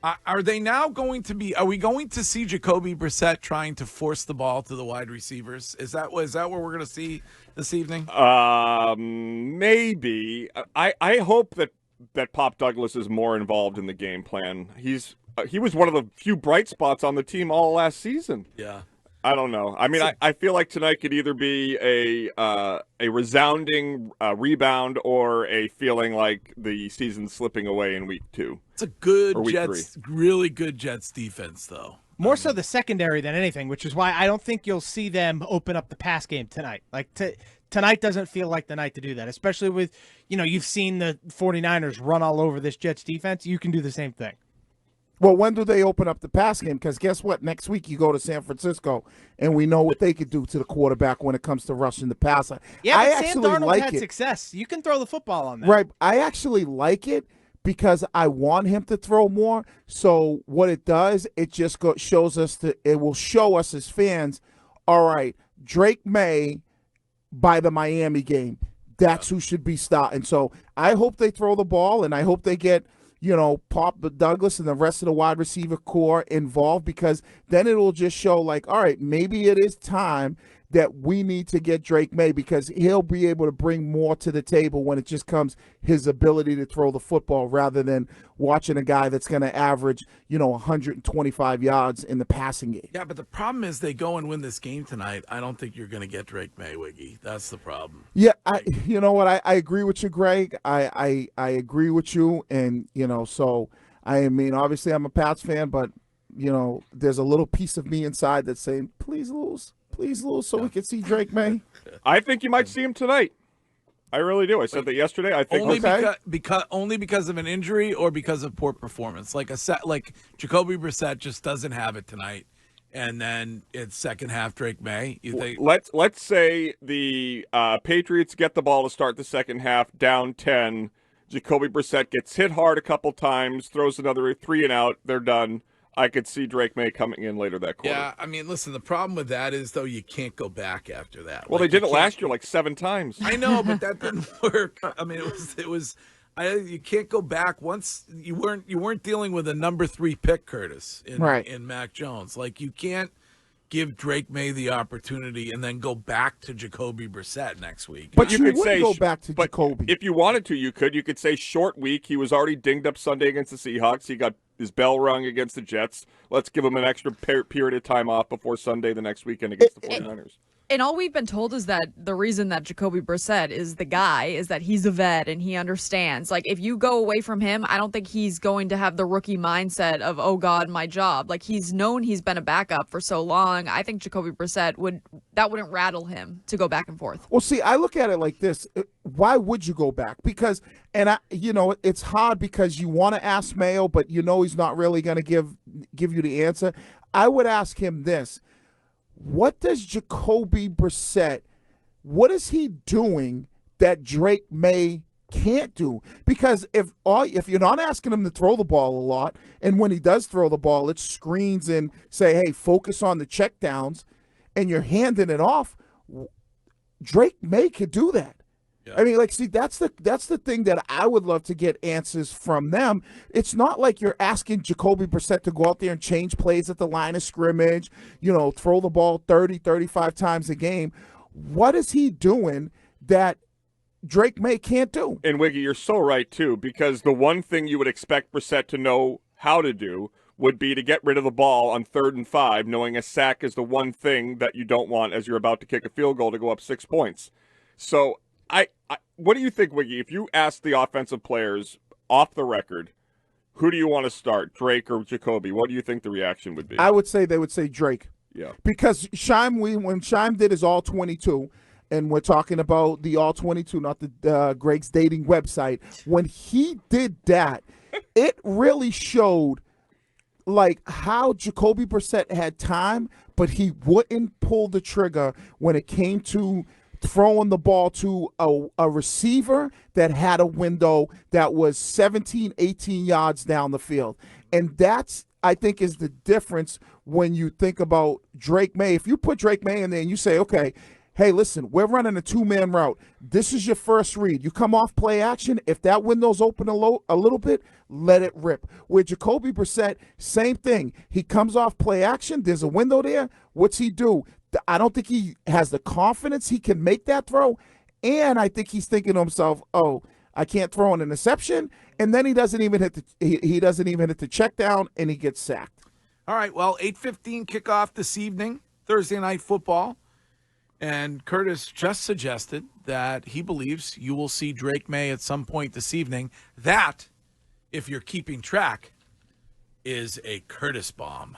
Are they now going to be? Are we going to see Jacoby Brissett trying to force the ball to the wide receivers? Is that what we're going to see this evening? Maybe. I hope that Pop Douglas is more involved in the game plan. He was one of the few bright spots on the team all last season. Yeah. I don't know. I mean, I feel like tonight could either be a resounding rebound or a feeling like the season's slipping away in week 2. It's a good or week Jets, 3. really good Jets defense, though. More so the secondary than anything, which is why I don't think you'll see them open up the pass game tonight. Like tonight doesn't feel like the night to do that, especially with, you've seen the 49ers run all over this Jets defense. You can do the same thing. Well, when do they open up the pass game? Because guess what? Next week you go to San Francisco, and we know what they could do to the quarterback when it comes to rushing the passer. Yeah, I but Sam actually Darnold had it. success. You can throw the football on that. Right. I actually like it because I want him to throw more. So what it does, it just shows us it will show us as fans, all right, Drake Maye by the Miami game, that's who should be starting. So I hope they throw the ball, and I hope they get Pop Douglas and the rest of the wide receiver core involved, because then it will just show like, all right, maybe it is time that we need to get Drake Maye, because he'll be able to bring more to the table when it just comes his ability to throw the football, rather than watching a guy that's going to average, 125 yards in the passing game. Yeah, but the problem is they go and win this game tonight. I don't think you're going to get Drake Maye, Wiggy. That's the problem. Yeah, you know what? I agree with you, Greg. I agree with you, and so I mean, obviously I'm a Pats fan, but there's a little piece of me inside that's saying, please lose, so we can see Drake Maye. I think you might see him tonight. I really do. I said that yesterday. I think only because of an injury or because of poor performance. Like Jacoby Brissett just doesn't have it tonight, and then it's second half Drake Maye. You think? Let's say the Patriots get the ball to start the second half, down 10. Jacoby Brissett gets hit hard a couple times, throws another 3 and out. They're done. I could see Drake Maye coming in later that quarter. Yeah, I mean, listen, the problem with that is, though, you can't go back after that. Well, they did it last year like 7 times. I know, but that didn't work. I mean, you can't go back. Once you weren't dealing with a number 3 pick, Curtis, in Mac Jones. Like, you can't give Drake Maye the opportunity and then go back to Jacoby Brissett next week. But you could say go back to Jacoby. If you wanted to, you could. You could say short week. He was already dinged up Sunday against the Seahawks. He got his bell rung against the Jets. Let's give him an extra period of time off before Sunday the next weekend against the 49ers. And all we've been told is that the reason that Jacoby Brissett is the guy is that he's a vet and he understands. Like, if you go away from him, I don't think he's going to have the rookie mindset of, oh, God, my job. Like, he's known he's been a backup for so long. I think Jacoby Brissett wouldn't rattle him to go back and forth. Well, see, I look at it like this. Why would you go back? Because, it's hard because you want to ask Mayo, but he's not really going to give you the answer. I would ask him this. What does Jacoby Brissett, what is he doing that Drake Maye can't do? Because if you're not asking him to throw the ball a lot, and when he does throw the ball, it's screens and say, hey, focus on the checkdowns, and you're handing it off, Drake Maye could do that. I mean, that's the thing that I would love to get answers from them. It's not like you're asking Jacoby Brissett to go out there and change plays at the line of scrimmage, throw the ball 30, 35 times a game. What is he doing that Drake Maye can't do? And Wiggy, you're so right, too, because the one thing you would expect Brissett to know how to do would be to get rid of the ball on 3rd and 5, knowing a sack is the one thing that you don't want as you're about to kick a field goal to go up 6 points. So what do you think, Wiggy? If you ask the offensive players off the record, who do you want to start, Drake or Jacoby? What do you think the reaction would be? I would say they would say Drake. Yeah. Because when Shime did his All-22, and we're talking about the All-22, not the Greg's dating website, when he did that, it really showed how Jacoby Brissett had time, but he wouldn't pull the trigger when it came to throwing the ball to a receiver that had a window that was 17, 18 yards down the field. And that's, I think, is the difference when you think about Drake Maye. If you put Drake Maye in there and you say, okay, hey, listen, we're running a two-man route. This is your first read. You come off play action. If that window's open a little bit, let it rip. With Jacoby Brissett, same thing. He comes off play action. There's a window there. What's he do? I don't think he has the confidence he can make that throw. And I think he's thinking to himself, oh, I can't throw an interception. And then he doesn't even hit he doesn't even hit the check down, and he gets sacked. All right, well, 8:15 kickoff this evening, Thursday Night Football. And Curtis just suggested that he believes you will see Drake Maye at some point this evening. That, if you're keeping track, is a Curtis bomb.